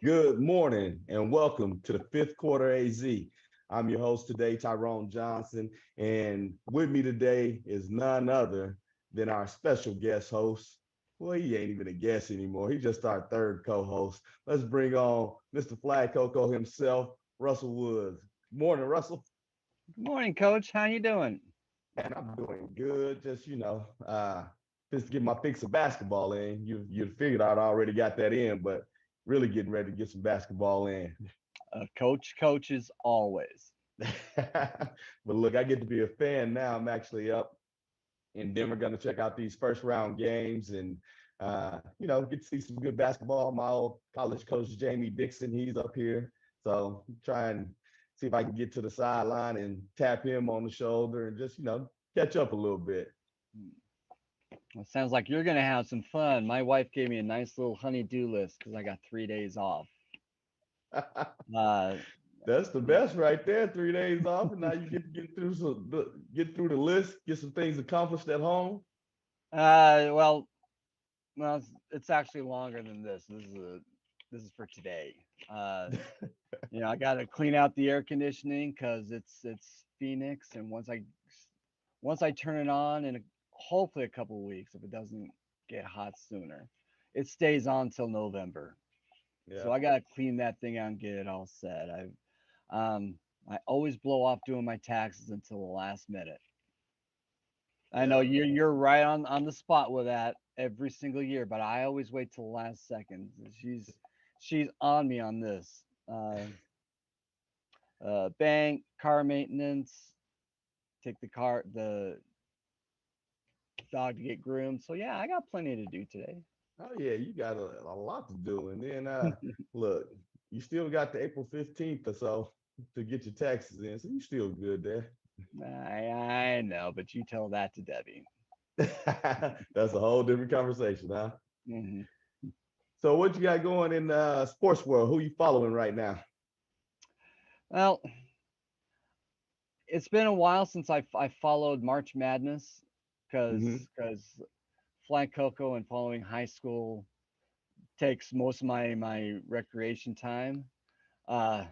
Good morning and welcome to the fifth quarter AZ. I'm your host today, Tyrone Johnson, and with me today is none other than our special guest host. Well, he ain't even a guest anymore. He's just our third co-host. Let's bring on Mr. Flag Coco himself, Russell Woods. Morning, Russell. Good morning, Coach. How you doing? And I'm doing good. Just just to get my fix of basketball in. You figured I'd already got that in, but really getting ready to get some basketball in. Coach coaches always. But look, I get to be a fan now. I'm actually up in Denver, going to check out these first round games and get to see some good basketball. My old college coach Jamie Dixon, he's up here, so try and see if I can get to the sideline and tap him on the shoulder and just catch up a little bit. Well, sounds like you're gonna have some fun. My wife gave me a nice little honey-do list because I got 3 days off. Uh, That's the best right there. 3 days off, and now you get to get through the list, get some things accomplished at home. uh, well, it's actually longer than this. This is for today. I got to clean out the air conditioning because it's Phoenix, and once I turn it on in hopefully a couple of weeks, if it doesn't get hot sooner, it stays on till November. Yeah, So I gotta clean that thing out and get it all set. I always blow off doing my taxes until the last minute. I know yeah. you're right on the spot with that every single year, but I always wait till the last second. She's on me on this. Bank, car maintenance, take the dog to get groomed. So yeah, I got plenty to do today. Oh yeah, you got a lot to do, and then look, you still got the April 15th or so to get your taxes in, so you still good there. I know, but you tell that to Debbie. That's a whole different conversation, huh? hmm So what you got going in the sports world? Who you following right now? Well, it's been a while since I followed March Madness because flying cocoa and following high school takes most of my recreation time. Uh,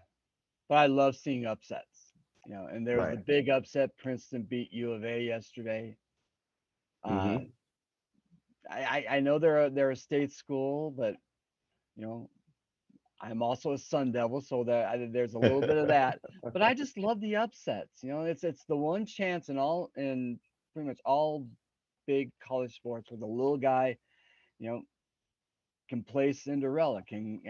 but I love seeing upsets. And there was the Right. big upset. Princeton beat U of A yesterday. Uh, Mm-hmm. I know they're a state school, but you know I'm also a Sun Devil, so there's a little bit of that. But I just love the upsets. It's the one chance in pretty much all big college sports where the little guy, you know, can play Cinderella, can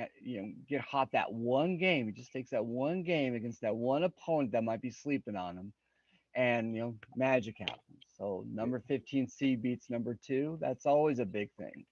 get hot that one game. He just takes that one game against that one opponent that might be sleeping on him, and magic happens. So number 15 seed beats number two. That's always a big thing.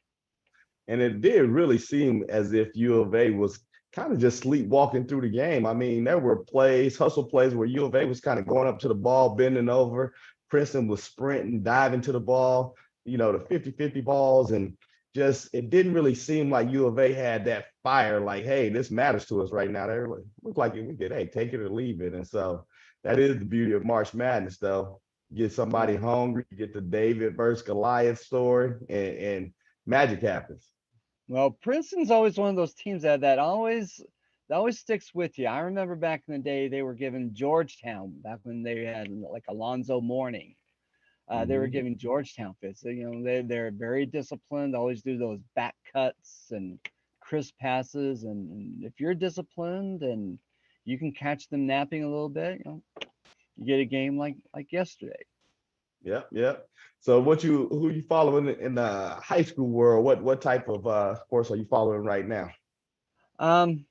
And it did really seem as if U of A was kind of just sleepwalking through the game. I mean, there were plays, hustle plays where U of A was kind of going up to the ball, bending over. Princeton was sprinting, diving to the ball, the 50-50 balls. And just, it didn't really seem like U of A had that fire, like, hey, this matters to us right now. They looked like we could, hey, take it or leave it. And so that is the beauty of March Madness, though. Get somebody Yeah. hungry, you get the David versus Goliath story, and magic happens. Well, Princeton's always one of those teams that always sticks with you. I remember back in the day they were giving Georgetown back when they had like Alonzo Mourning. They were Mm-hmm. giving Georgetown fits. So, they're very disciplined. Always do those back cuts and crisp passes. And if you're disciplined and you can catch them napping a little bit, you get a game like yesterday. Yep, yep. So who you following in the high school world? What type of sports are you following right now? Um,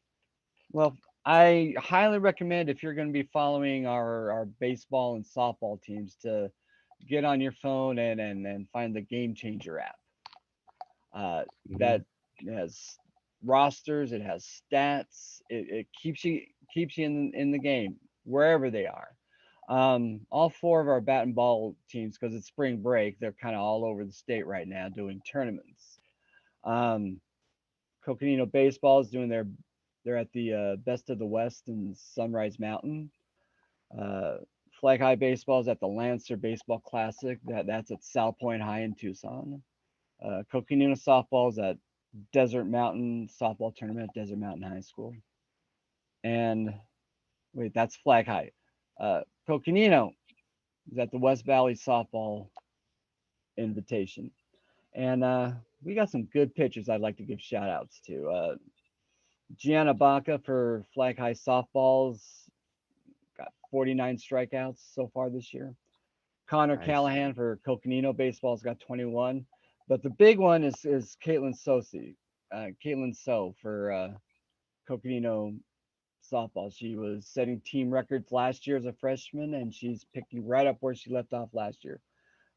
well, I highly recommend if you're going to be following our baseball and softball teams to get on your phone and find the Game Changer app. That Hmm. has rosters, it has stats, it keeps you in the game wherever they are. All four of our bat and ball teams, because it's spring break, they're kind of all over the state right now doing tournaments. Um, Coconino Baseball is doing they're at the Best of the West in Sunrise Mountain. Uh, Flag High Baseball is at the Lancer Baseball Classic. That's at South Point High in Tucson. Coconino Softball is at Desert Mountain softball tournament at Desert Mountain High School. And wait, that's flag height. Coconino is at the West Valley softball invitation. And we got some good pitchers I'd like to give shout outs to. Gianna Baca for flag high softballs got 49 strikeouts so far this year. Connor Nice. Callahan for Coconino baseball's got 21. But the big one is Caitlin Sosi, Caitlin So for Coconino softball. She was setting team records last year as a freshman, and she's picking right up where she left off last year.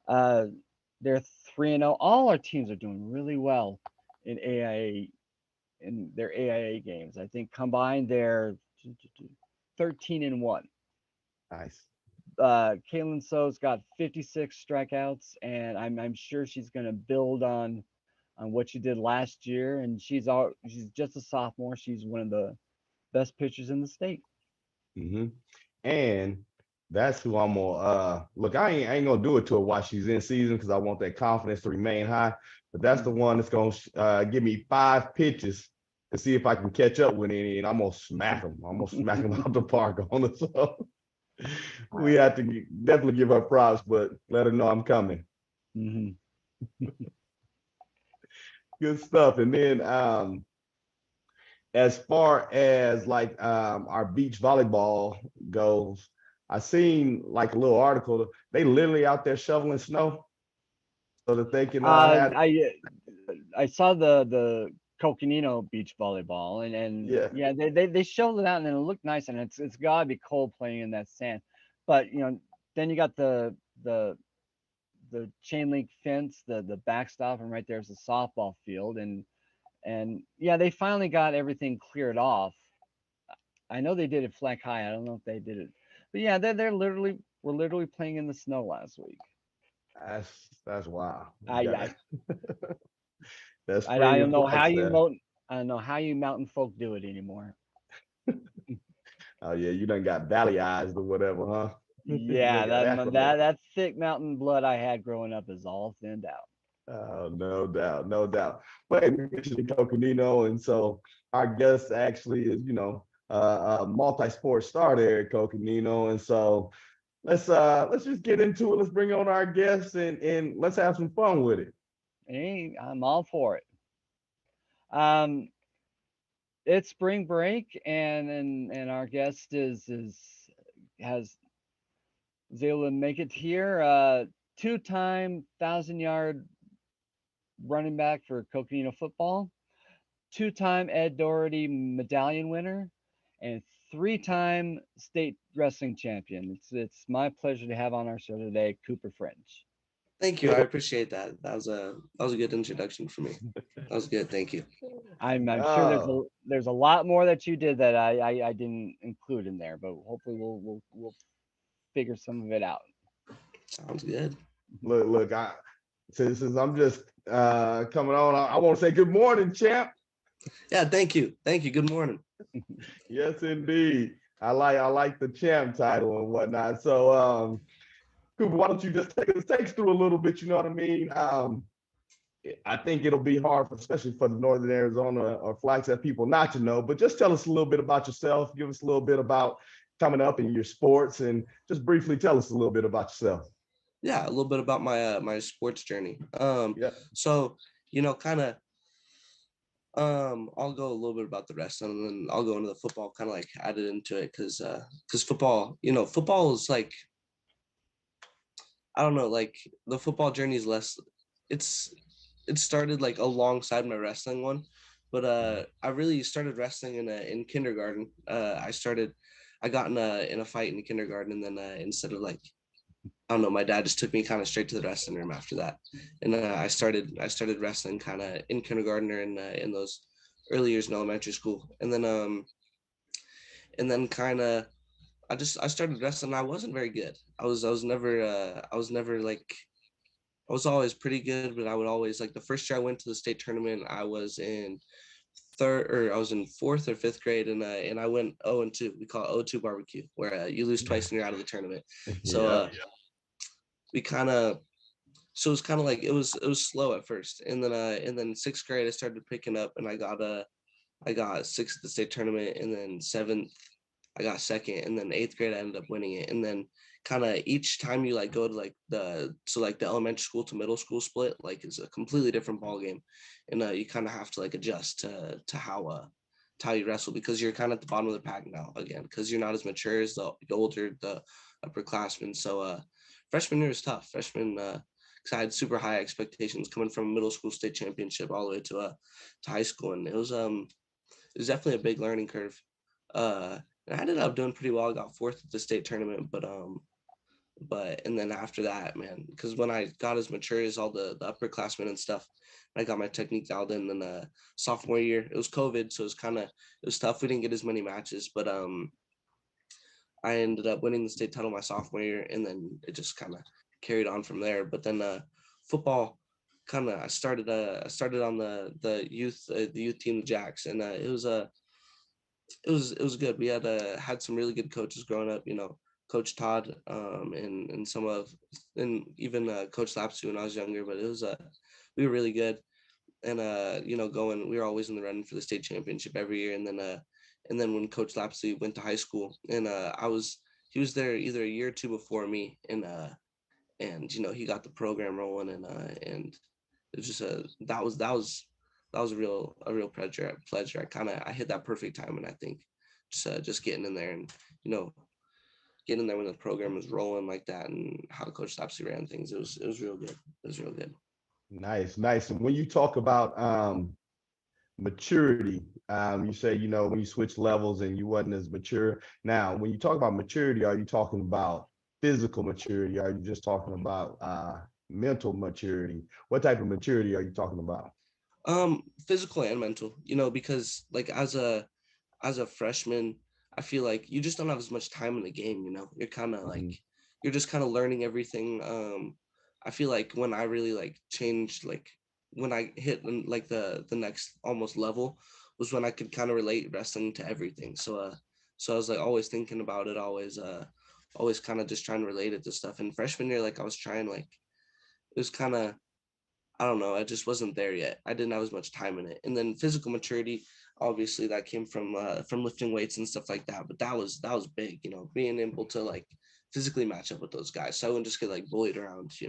Uh, they're 3-0. All our teams are doing really well in AIA in their AIA games. I think combined they're 13-1. Nice. Caitlin So's got 56 strikeouts, and I'm sure she's going to build on what she did last year. And she's just a sophomore. She's one of the best pitchers in the state. Hmm. And that's who I'm gonna look. I ain't gonna do it to her while she's in season because I want that confidence to remain high. But that's the one that's gonna give me 5 pitches to see if I can catch up with any, and I'm gonna smack them. I'm gonna smack them out the park on it. So we have to definitely give her props, but let her know I'm coming. Mm-hmm. Good stuff. And then as far as like our beach volleyball goes, I seen like a little article. They literally out there shoveling snow so that they can Uh, have. I I saw the Coconino beach volleyball, and Yeah. yeah, they showed it out and it looked nice, and it's gotta be cold playing in that sand. But then you got the the chain link fence, the backstop, and right there's a softball field, and yeah, they finally got everything cleared off. I know they did it flag high. I don't know if they did it, but yeah, they're literally we're literally playing in the snow last week. That's wild. You I got I that I spring in don't know how flights you there. I don't know how you mountain folk do it anymore. Oh yeah, you done got valley eyes or whatever, huh? You Yeah, done got acclimated. that thick mountain blood I had growing up is all thinned out. Oh, no doubt, no doubt. But hey, we mentioned the Coconino, and so our guest actually is, a multi-sport star there at Coconino, and so let's just get into it. Let's bring on our guests and let's have some fun with it. Hey, I'm all for it. Um, it's spring break, and our guest is has is able to make it here. Two-time 1,000-yard running back for Coconino football, two-time Ed Doherty medallion winner, and three-time state wrestling champion. It's my pleasure to have on our show today, Cooper French. Thank you. I appreciate that. That was a good introduction for me. That was good. Thank you. I'm sure Oh, there's a lot more that you did that I didn't include in there, but hopefully we'll figure some of it out. Sounds good. look, since I'm just coming on, I want to say good morning, champ. Yeah, thank you. Thank you. Good morning. Yes, indeed. I like the champ title and whatnot. So Cooper, why don't you just take us through a little bit, you know what I mean? I think it'll be hard, especially for the Northern Arizona or Flagstaff people not to know, but just tell us a little bit about yourself. Give us a little bit about coming up in your sports and just briefly tell us a little bit about yourself. Yeah, a little bit about my sports journey. Yeah. So kind of I'll go a little bit about the rest, and then I'll go into the football, kind of like added into it, because football, football is like, I don't know, like the football journey is less. It's it started like alongside my wrestling one, but I really started wrestling in kindergarten. I got in a fight in kindergarten, and then instead of like, I don't know, my dad just took me kind of straight to the wrestling room after that, and I started wrestling kind of in kindergarten or in those early years in elementary school, and then kind of I started wrestling. I wasn't very good. I was never like, I was always pretty good, but I would always, like, the first year I went to the state tournament, I was in fourth or fifth grade, and I went 0-2. We call it 0-2 barbecue, where you lose twice and you're out of the tournament. So Yeah. we kind of so it was kind of like it was slow at first, and then sixth grade I started picking up, and I got sixth at the state tournament, and then seventh I got second, and then eighth grade I ended up winning it. And then kind of each time you like go to like the elementary school to middle school split, like it's a completely different ball game, and you kind of have to like adjust to how you wrestle, because you're kind of at the bottom of the pack now again, because you're not as mature as the upperclassmen. So freshman year was tough. Freshman, 'cause I had super high expectations coming from middle school state championship all the way to high school, and it was definitely a big learning curve. And I ended up doing pretty well. I got fourth at the state tournament, but and then after that, man, because when I got as mature as all the upperclassmen and stuff, I got my technique dialed in. Then sophomore year, it was COVID, so it was tough. We didn't get as many matches, but I ended up winning the state title my sophomore year, and then it just kind of carried on from there. But then football, kind of I started on the youth team, the Jacks, and it was good. We had some really good coaches growing up. Coach Todd, and even Coach Lapsu when I was younger. But we were really good, and we were always in the running for the state championship every year. And then when Coach Lapsu went to high school, and he was there either a year or two before me, and he got the program rolling, and it was just that was a real pleasure. I hit that perfect time, and I think just getting in there, and you know getting in there when the program was rolling like that, and how Coach Lapsy ran things, it was real good. It was real good. Nice, nice. And when you talk about maturity, you say, when you switch levels and you wasn't as mature. Now, when you talk about maturity, are you talking about physical maturity? Are you just talking about mental maturity? What type of maturity are you talking about? Physical and mental, because like as a freshman, I feel like you just don't have as much time in the game. You're kind of like Mhm. you're just kind of learning everything. I feel like when I really like changed, like when I hit like the next almost level, was when I could kind of relate wrestling to everything. So I was like always thinking about it, always kind of just trying to relate it to stuff. And freshman year, like I was trying, like it was kind of, I don't know, I just wasn't there yet. I didn't have as much time in it. And then physical maturity, obviously that came from lifting weights and stuff like that. But that was big, being able to like physically match up with those guys. So I wouldn't just get like bullied around. So,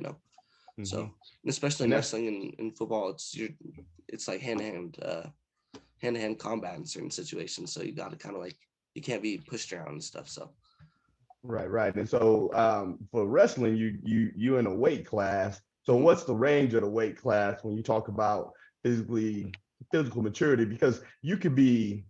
Mhm. and especially And in that's wrestling and football, it's like hand to hand combat in certain situations. So you got to kind of like, you can't be pushed around and stuff. So right, right. And so for wrestling, you in a weight class. So mhm. what's the range of the weight class when you talk about physically physical maturity? Because you could be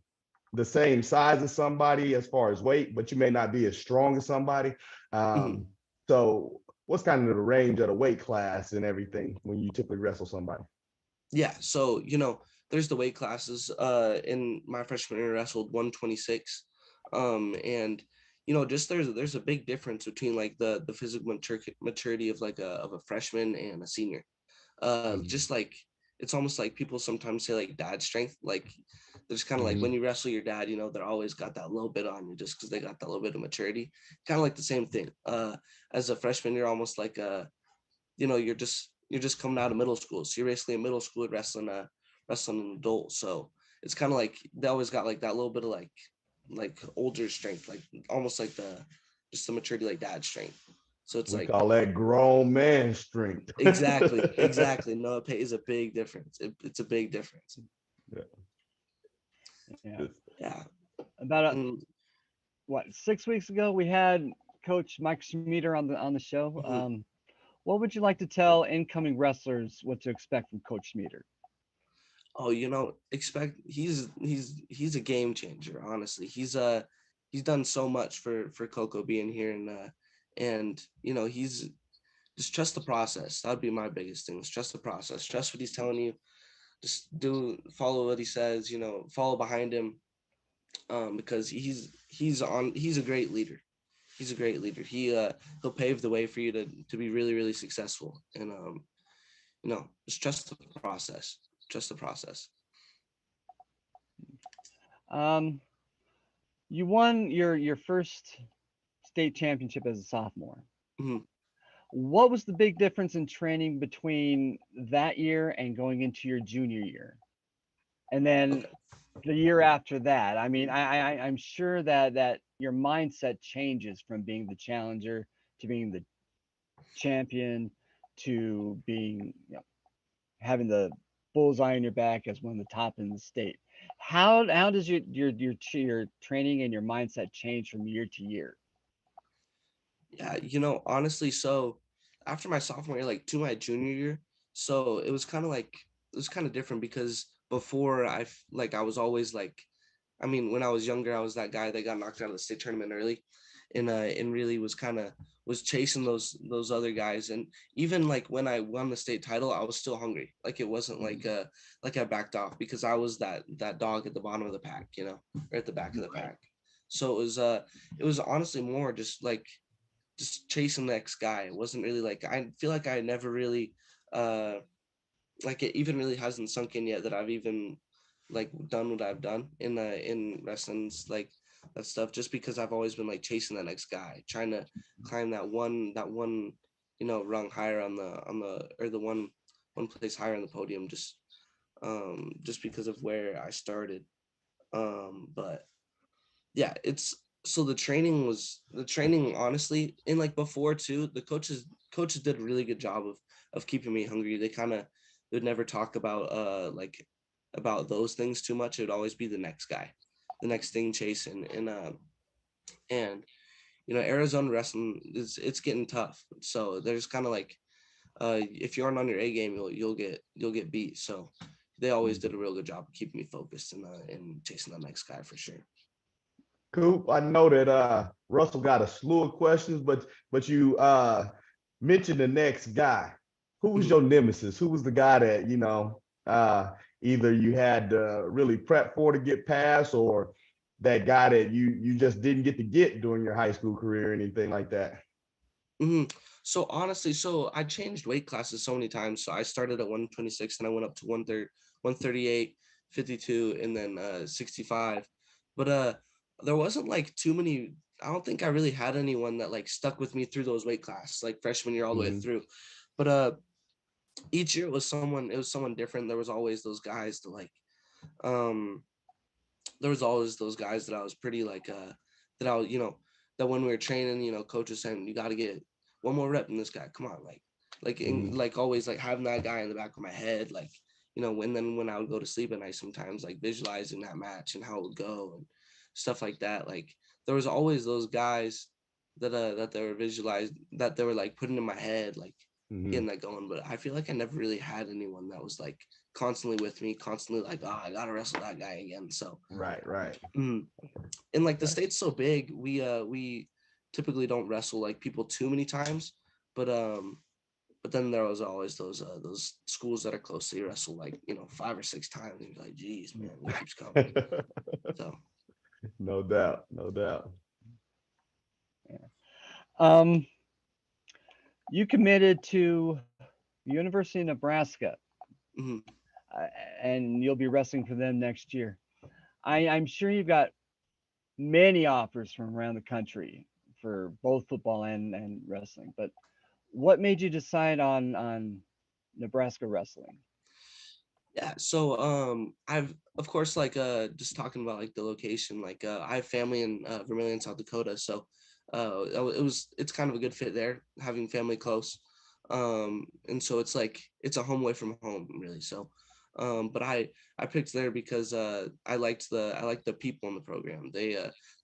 the same size as somebody as far as weight, but you may not be as strong as somebody. Mhm. Um, so what's kind of the range of the weight class and everything when you typically wrestle somebody? Yeah. So, there's the weight classes. In my freshman year, I wrestled 126. And just there's a big difference between like the physical maturity of like a freshman and a senior. Mhm. Just like it's almost like people sometimes say like dad strength. Like there's kind of like when Mhm. you wrestle your dad, they're always got that little bit on you just because they got that little bit of maturity. Kind of like the same thing. As a freshman, you're almost like you're just coming out of middle school, so you're basically a middle school wrestling an adult. So it's kind of like they always got like that little bit of like older strength, like almost like the maturity, like dad strength. So it's We like call that grown man strength. exactly. No, it is a big difference. It's a big difference. Yeah. Yeah. About Mm, 6 weeks ago, we had Coach Mike Schmieder on the show. mhm. What would you like to tell incoming wrestlers what to expect from Coach Schmieder? Oh, expect he's a game changer. Honestly, he's done so much for Coco being here, and he's just trust the process. That'd be my biggest thing. Is trust the process. Trust what he's telling you. Just follow what he says. Follow behind him. Because he's a great leader. He's a great leader. He'll pave the way for you to be really really successful. And just trust the process. Trust the process. Um, you won your first state championship as a sophomore. Mhm. What was the big difference in training between that year and going into your junior year? And then Okay. the year after that. I mean, I'm sure that your mindset changes from being the challenger to being the champion to being, having the bullseye on your back as one of the top in the state. How does your training and your mindset change from year to year? Yeah, honestly, so after my sophomore year, like to my junior year, so it was kind of like it was kind of different because before like I was always like, I mean, when I was younger, I was that guy that got knocked out of the state tournament early, and really was chasing those other guys, and even like when I won the state title, I was still hungry. Like it wasn't like I backed off because I was that dog at the bottom of the pack, or at the back of the Right. pack. So it was honestly more just chasing the next guy. It wasn't really like I feel like I never really uh like it even really hasn't sunk in yet that I've even like done what I've done in wrestling's like that stuff just because I've always been like chasing the next guy, trying to climb that one rung higher on the or the one place higher on the podium just because of where I started. But yeah, it's so the training honestly, and like before too, the coaches did a really good job of keeping me hungry. They would never talk about like about those things too much. It would always be the next guy, the next thing chasing. And Arizona wrestling is it's getting tough. So there's kind of like if you aren't on your A game, you'll get beat. So they always did a real good job of keeping me focused and chasing the next guy for sure. Coop, I know that Russell got a slew of questions, but you mentioned the next guy. Who was Mhm. your nemesis? Who was the guy that either you had to really prep for to get past, or that guy that you just didn't get to get during your high school career or anything like that? hmm So honestly, so I changed weight classes so many times. So I started at 126 and I went up to 138, 52, and then 65. But there wasn't like too many. I don't think I really had anyone that like stuck with me through those weight classes, like freshman year all the way Mm-hmm. through. But each year it was someone different. There was always those guys that like um there was always those guys that I was pretty like that I was, that when we were training, coach was saying you got to get one more rep in this guy. Come on, Mm-hmm. like always like having that guy in the back of my head, like when I would go to sleep at night, sometimes like visualizing that match and how it would go and stuff like that. Like there was always those guys that they were visualized that they were like putting in my head, like Mm-hmm. getting that going. But I feel like I never really had anyone that was like constantly with me, constantly like, oh, I gotta wrestle that guy again. So Right, right. mm, and like the Okay. state's so big, we typically don't wrestle like people too many times, but then there was always those schools that are close to you wrestle like 5 or 6 times, and you're like, geez, man, it keeps coming. So No doubt, no doubt. Um, you committed to University of Nebraska, mhm. uh, and you'll be wrestling for them next year. I'm sure you've got many offers from around the country for both football and wrestling. But what made you decide on Nebraska wrestling? Yeah, so I've of course like just talking about like the location, like I have family in Vermillion, South Dakota, so it's kind of a good fit there, having family close. And so it's like it's a home away from home really. So but I picked there because I liked the people in the program. They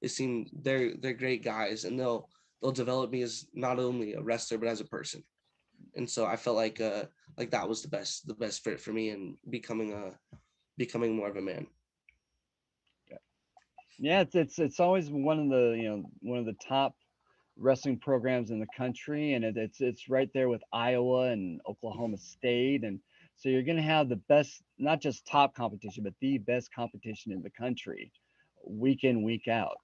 seem they're great guys, and they'll develop me as not only a wrestler but as a person. And so I felt like that was the best fit for me and becoming more of a man. Yeah, it's always one of the one of the top wrestling programs in the country, and it's right there with Iowa and Oklahoma State, and so you're going to have the best, not just top competition, but the best competition in the country, week in week out.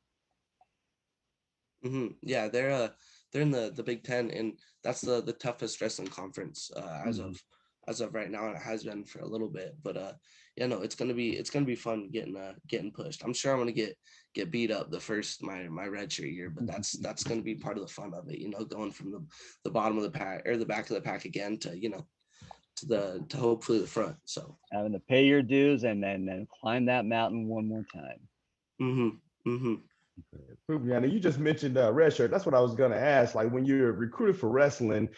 Yeah, they're in the Big Ten, and that's the toughest wrestling conference as Mm-hmm. of as of right now, and it has been for a little bit. But yeah, no, it's gonna be fun getting pushed. I'm sure I'm gonna get beat up the first my redshirt year, but that's gonna be part of the fun of it. Going from the bottom of the pack or the back of the pack again to to hopefully the front. So. Having to pay your dues and then climb that mountain one more time. Mm-hmm. Mm-hmm. Now, you just mentioned red shirt. That's what I was going to ask. Like when you're recruited for wrestling,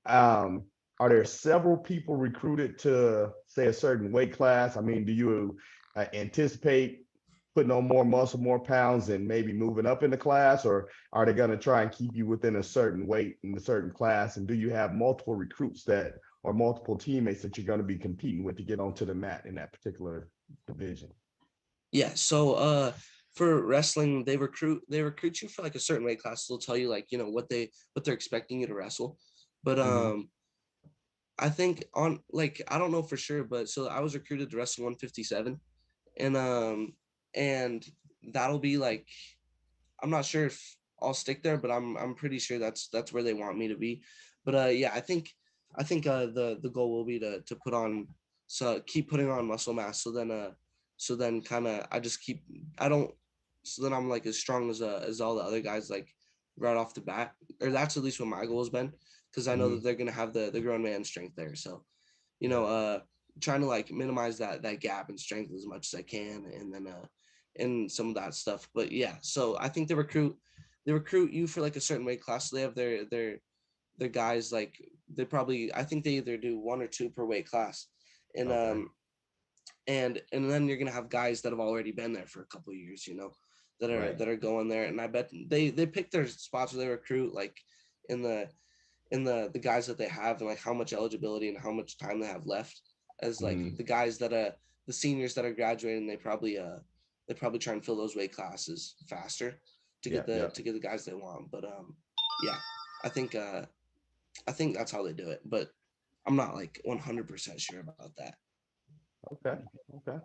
um, are there several people recruited to say a certain weight class? I mean, do you anticipate putting on more muscle, more pounds, and maybe moving up in the class, or are they going to try and keep you within a certain weight in a certain class? And do you have multiple recruits that or multiple teammates that you're going to be competing with to get onto the mat in that particular division? Yeah. So for wrestling, they recruit you for like a certain weight class. They'll tell you like, what they're expecting you to wrestle. But Mhm. I think on like I don't know for sure, but so I was recruited to wrestle 157, and that'll be like I'm not sure if I'll stick there, but I'm pretty sure that's where they want me to be. But yeah, I think the goal will be to put on so keep putting on muscle mass. So then kind of I don't so then I'm like as strong as all the other guys like right off the bat, or that's at least what my goal has been, because I know that Mhm. they're gonna have the grown man strength there. So you know, Yeah. uh, trying to like minimize that gap in strength as much as I can, and then and some of that stuff. But yeah, so I think they recruit you for like a certain weight class. So they have their guys like I think they either do one or two per weight class, and Okay. and then you're gonna have guys that have already been there for a couple of years, that are Right. that are going there, and I bet they pick their spots where they recruit like in the guys that they have and like how much eligibility and how much time they have left as like Mhm. the guys that the seniors that are graduating. They probably try and fill those weight classes faster to Yeah. get the Yeah. to get the guys they want. But yeah, I think I think that's how they do it, but I'm not like 100% sure about that. Okay. Okay.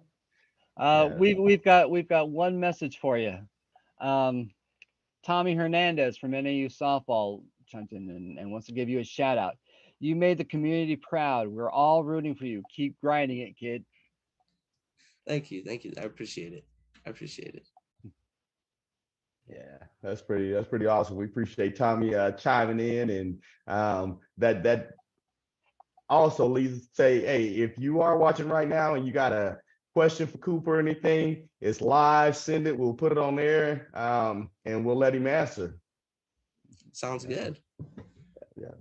Uh, Yeah. we we've got one message for you. Um, Tommy Hernandez from NAU softball chimed in and wants to give you a shout out. You made the community proud. We're all rooting for you. Keep grinding it, kid. Thank you, I appreciate it. I appreciate it. Yeah, that's pretty awesome. We appreciate Tommy chiming in, and that also leads to say, hey, if you are watching right now and you got a question for Cooper or anything, it's live. Send it. We'll put it on there, and we'll let him answer. Sounds Yeah, good. yeah.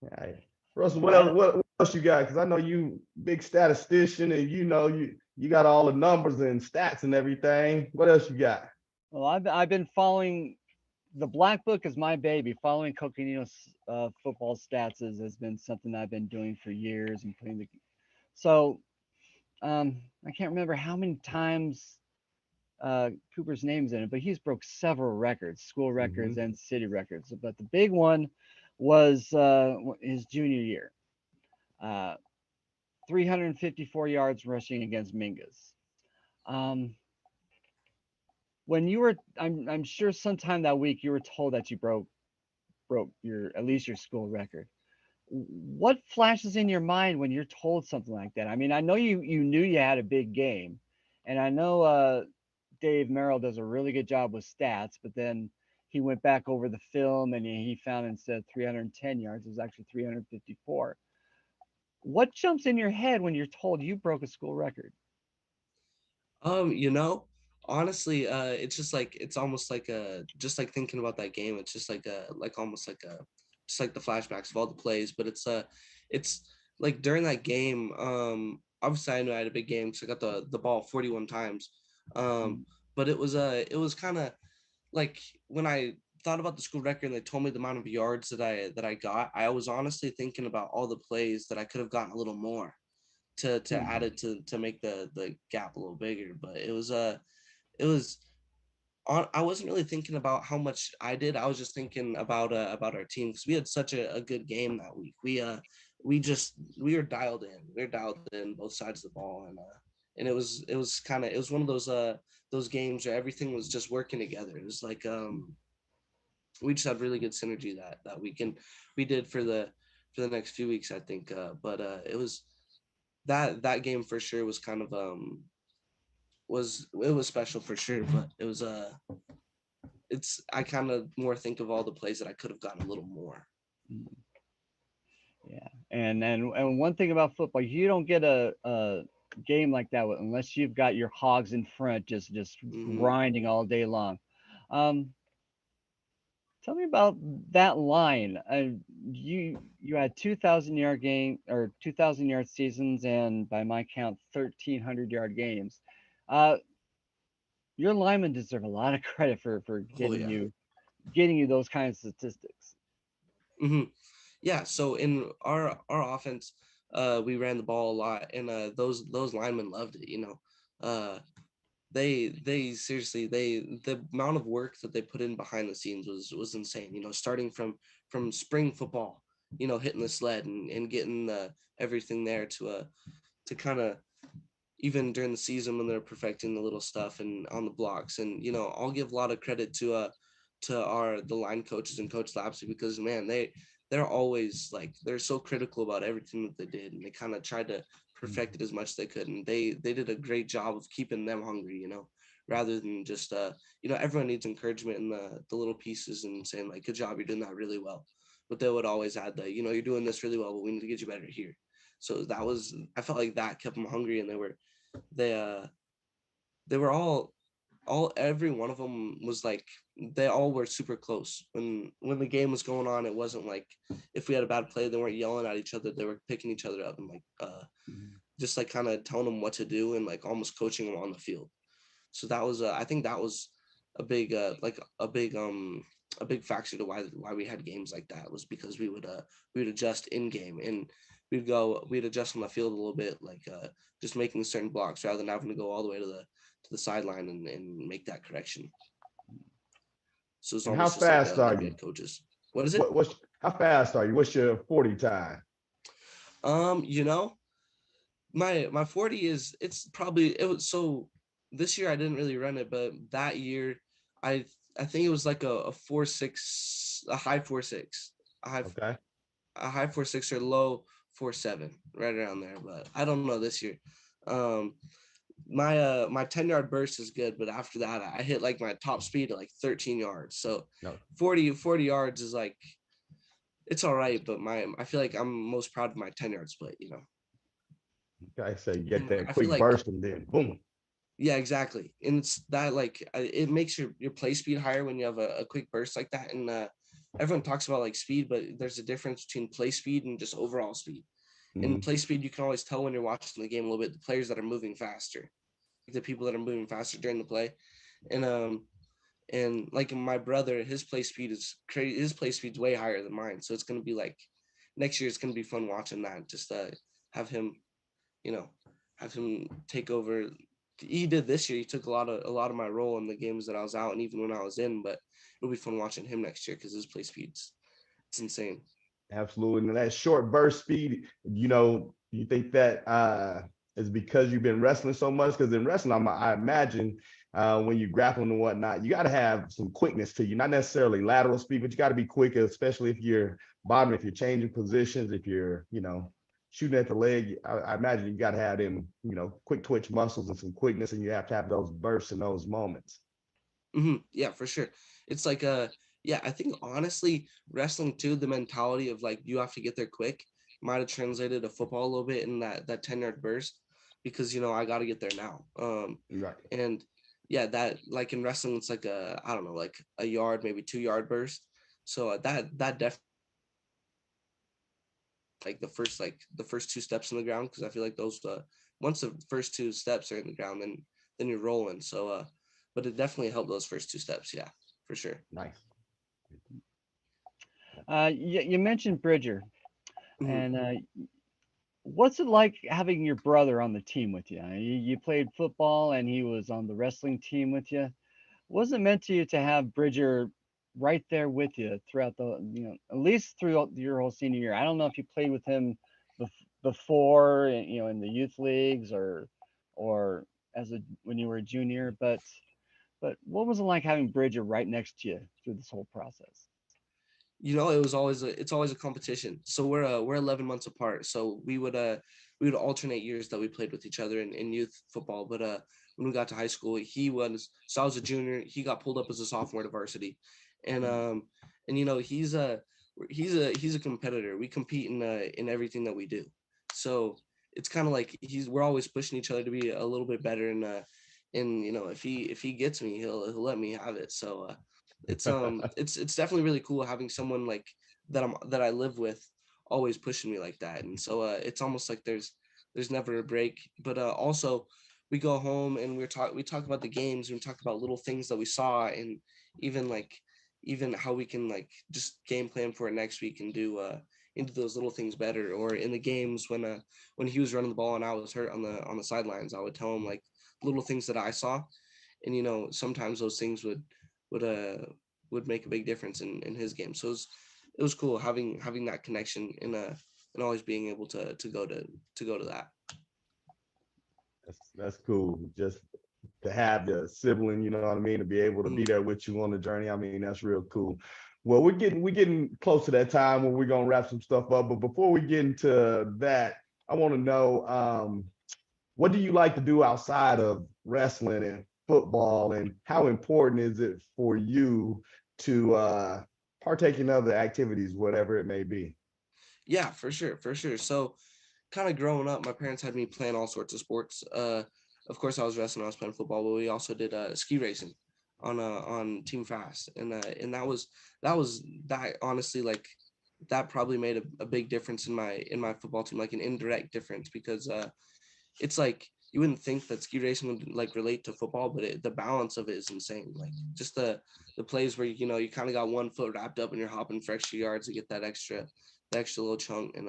All right. Russell, what I, else, what else you got? Because I know you big statistician, and you got all the numbers and stats and everything. What else you got? well, I've been following the Black Book is my baby. Following Coconino's football stats has been something I've been doing for years and putting the so I can't remember how many times Cooper's name's in it, but he's broke several records, school records Hmm. and city records. But the big one was his junior year, uh, 354 yards rushing against Mingus. Um, when you were, I'm sure sometime that week you were told that you broke your at least your school record. What flashes in your mind when you're told something like that? I mean, I know you knew you had a big game, and I know Dave Merrill does a really good job with stats, but then he went back over the film and he found instead of 310 yards, it was actually 354. What jumps in your head when you're told you broke a school record? Um, you know, honestly, it's just like it's almost like just like thinking about that game. It's just like almost like just like the flashbacks of all the plays. But it's like during that game. Obviously I knew I had a big game because I got the ball 41 times. Um, Mm. but it was kind of like when I thought about the school record and they told me the amount of yards that I got. I was honestly thinking about all the plays that I could have gotten a little more to add Hmm. it to make the gap a little bigger. But it was I wasn't really thinking about how much I did. I was just thinking about our team because we had such a good game that week. We were dialed in. We were dialed in both sides of the ball, and it was one of those games where everything was just working together. It was like we just had really good synergy that weekend. We did for for the next few weeks, I think. But it was that game for sure was kind of it was special for sure. But it was it's I kind of more think of all the plays that I could have gotten a little more. Mm, yeah, and one thing about football, you don't get a game like that unless you've got your hogs in front, just Hmm. grinding all day long. Um, Tell me about that line. You had 2,000 yard game or 2,000 yard seasons, and by my count, 1,300 yard games. Uh, your linemen deserve a lot of credit for Oh yeah. getting you those kind of statistics. Hmm. Yeah. So in our offense, we ran the ball a lot, and those linemen loved it. Uh, they seriously the amount of work that they put in behind the scenes was insane. Starting from spring football, hitting the sled and getting everything there to kind of even during the season when they're perfecting the little stuff and on the blocks. And I'll give a lot of credit to our the line coaches and Coach Lapsey, because man, they're always like they're so critical about everything that they did, and they kind of tried to perfect it as much as they could, and they did a great job of keeping them hungry, rather than just everyone needs encouragement in the little pieces and saying like good job, you're doing that really well, but they would always add that you're doing this really well, but we need to get you better here. So I felt like that kept them hungry, and they uh they were all every one of them was like they all were super close when the game was going on. It wasn't like if we had a bad play, they weren't yelling at each other, they were picking each other up and like Mhm. just like kind of telling them what to do and like almost coaching them on the field. So that was I think that was a big a big factor to why we had games like that, was because we would adjust in game, and we'd adjust on the field a little bit, like just making certain blocks rather than having to go all the way to the sideline and make that correction. So it's And how almost just like fast are like we you? had coaches. What is it? What's how fast are you? What's your 40 time? um you know my 40 is it's probably it was so this year I didn't really run it, but that year i I think it was like a 4.6, a high 4.6, a high Okay. a high 4.6 or low 4.7, right around there, but I don't know this year. um my 10-yard burst is good, but after that I hit like my top speed at like 13 yards. So No. 40 yards is like it's all right, but my I feel like I'm most proud of my 10-yard split. Okay. So you get And that I feel quick like burst and then boom. yeah, exactly. And it's that like it makes your play speed higher when you have a quick burst like that. And everyone talks about like speed, but there's a difference between play speed and just overall speed. In Mhm. play speed, you can always tell when you're watching the game a little bit the players that are moving faster, like the people that are moving faster during the play. And like my brother, his play speed is crazy. His play speed's way higher than mine. So it's gonna be like next year. It's gonna be fun watching that. Just have him, you know, have him take over. He did this year. He took a lot of my role in the games that I was out and even when I was in. But it'll be fun watching him next year because his play speed's it's insane. Absolutely. And that short burst speed, you think that is because you've been wrestling so much? Because in wrestling, I imagine when you're grappling and whatnot, you got to have some quickness to you, not necessarily lateral speed, but you got to be quick, especially if you're bottom, if you're changing positions, if you're, shooting at the leg. I imagine you got to have them, quick twitch muscles and some quickness, and you have to have those bursts in those moments. Yeah, for sure. It's like yeah, I think honestly, wrestling too, the mentality of like you have to get there quick might have translated to football a little bit in that 10-yard burst, because I got to get there now. Right. And yeah, that like in wrestling, it's like a I don't know, like a yard, maybe 2 yard burst. So that definitely like the first two steps in the ground, because I feel like those once the first two steps are in the ground, then you're rolling. So but it definitely helped those first two steps. Yeah, for sure. Nice. You mentioned Bridger, Mhm. and what's it like having your brother on the team with you? You played football, and he was on the wrestling team with you. Was it meant to you to have Bridger right there with you throughout at least throughout your whole senior year? I don't know if you played with him before, in the youth leagues or when you were a junior, but what was it like having Bridger right next to you through this whole process? it's always a competition. So we're 11 months apart. So we would alternate years that we played with each other in youth football. But when we got to high school, I was a junior. He got pulled up as a sophomore to varsity, and he's a competitor. We compete in everything that we do. So it's kind of like we're always pushing each other to be a little bit better. And if he gets me, he'll let me have it. So it's definitely really cool having someone like that I live with always pushing me like that. And so it's almost like there's never a break. But also we go home and we talk about the games, and we talk about little things that we saw, and even like even how we can like just game plan for it next week and do those little things better. Or in the games when he was running the ball and I was hurt on the sidelines, I would tell him like little things that I saw. And sometimes those things would uh would make a big difference in his game. So it was cool having that connection and always being able to go to that. That's cool. Just to have the sibling, you know what I mean, to be able to be Mhm. there with you on the journey. I mean, that's real cool. Well, we're getting close to that time where we're gonna wrap some stuff up. But before we get into that, I want to know what do you like to do outside of wrestling and football, and how important is it for you to partake in other activities, whatever it may be? Yeah, for sure. So kind of growing up, my parents had me playing all sorts of sports. Of course, I was wrestling, I was playing football, but we also did ski racing on Team Fast, and that honestly, like, that probably made a big difference in my football team, like an indirect difference, because it's like you wouldn't think that ski racing would like relate to football, but the balance of it is insane. Like just the plays where you kind of got one foot wrapped up and you're hopping for extra yards to get that extra little chunk, and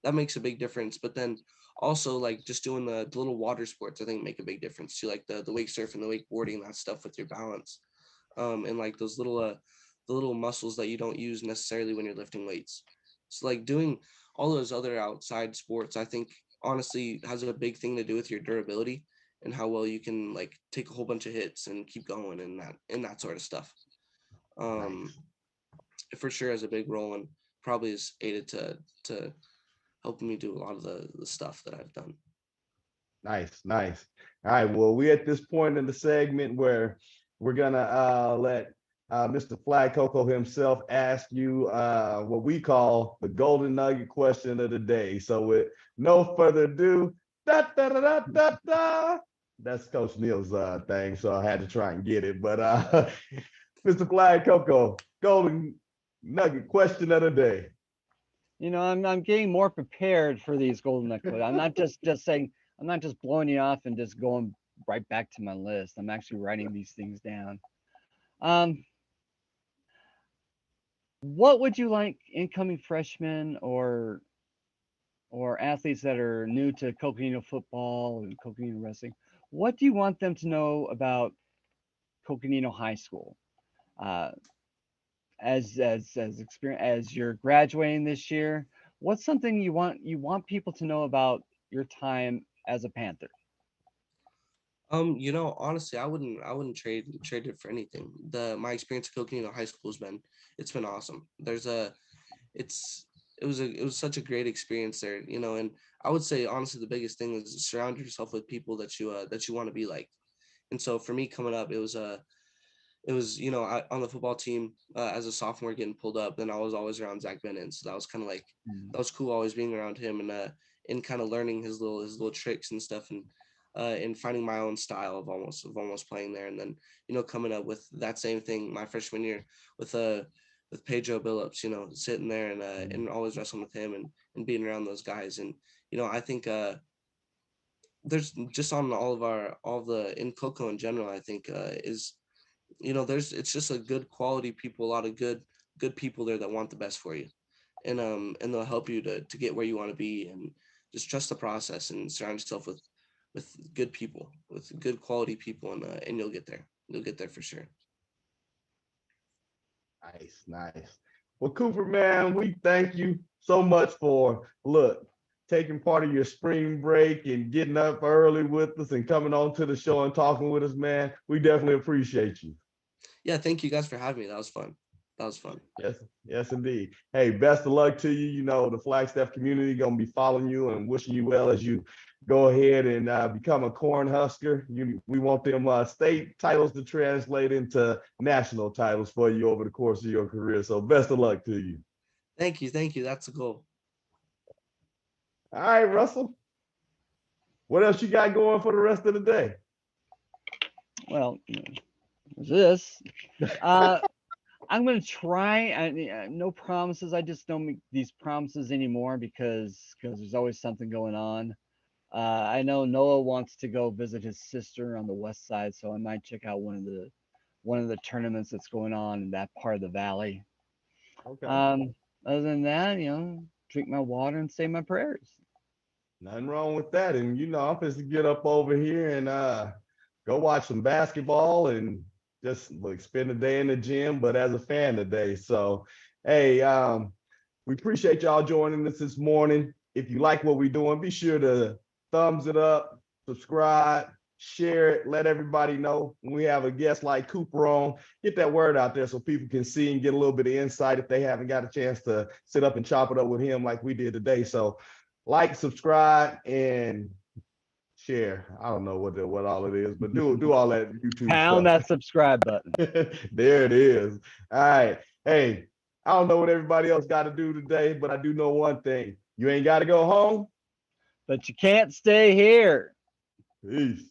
that makes a big difference. But then also like just doing the little water sports, I think make a big difference too, like the wake surfing, the wakeboarding, that stuff with your balance, and like those the little muscles that you don't use necessarily when you're lifting weights. So like doing all those other outside sports, I think honestly has a big thing to do with your durability and how well you can like take a whole bunch of hits and keep going and that sort of stuff. Um, Nice. for sure has a big role and probably has aided to helping me do a lot of the stuff that I've done. Nice, nice. All right. Well, we're at this point in the segment where we're gonna let Mr. Flag Coco himself ask you what we call the golden nugget question of the day. So with no further ado, da da da da da da. That's Coach Neal's thing, so I had to try and get it. But Mr. Flag Coco, golden nugget question of the day. I'm getting more prepared for these golden nugget. I'm not just saying. I'm not just blowing you off and just going right back to my list. I'm actually writing these things down. Um, what would you like incoming freshmen or athletes that are new to Coconino football and Coconino wrestling? What do you want them to know about Coconino High School? Uh, as experience as you're graduating this year, what's something you want people to know about your time as a Panther? Honestly, I wouldn't trade it for anything. My experience at Coconino High School it's been awesome. It's it was such a great experience there, and I would say honestly the biggest thing is surround yourself with people that you want to be like. And so for me coming up, it was on the football team as a sophomore getting pulled up. Then I was always around Zach Bennett, so that was kind of like Mm. that was cool always being around him and kind of learning his little tricks and stuff and finding my own style of almost playing there. And then coming up with that same thing my freshman year with with Pedro Billups, sitting there and always wrestling with him and being around those guys. And I think there's just on all the in Coco in general, I think is there's it's just a good quality people, a lot of good people there that want the best for you, and they'll help you to get where you want to be, and just trust the process and surround yourself with good people, with good quality people, and you'll get there for sure. Nice, nice. Well, Cooper, man, we thank you so much for taking part of your spring break and getting up early with us and coming on to the show and talking with us, man. We definitely appreciate you. Yeah, thank you guys for having me, that was fun. That was fun. Yes, indeed. Hey, best of luck to you. You know, the Flagstaff community gonna be following you and wishing you well as you go ahead and become a corn husker. We want them state titles to translate into national titles for you over the course of your career. So best of luck to you. Thank you. That's a goal. All right, Russell. What else you got going for the rest of the day? Well, there's this. I'm going to try. No promises. I just don't make these promises anymore because there's always something going on. I know Noah wants to go visit his sister on the west side, so I might check out one of the tournaments that's going on in that part of the valley. Okay. Other than that, drink my water and say my prayers. Nothing wrong with that. And I'm supposed to get up over here and go watch some basketball and just spend the day in the gym, but as a fan today. So, hey, we appreciate y'all joining us this morning. If you like what we're doing, be sure to thumbs it up, subscribe, share it, let everybody know. When we have a guest like Cooper on, get that word out there so people can see and get a little bit of insight if they haven't got a chance to sit up and chop it up with him like we did today. So like, subscribe, and share. I don't know what all it is, but do all that YouTube Pound stuff. that subscribe button. There it is. All right. Hey, I don't know what everybody else got to do today, but I do know one thing. You ain't got to go home, but you can't stay here. Peace.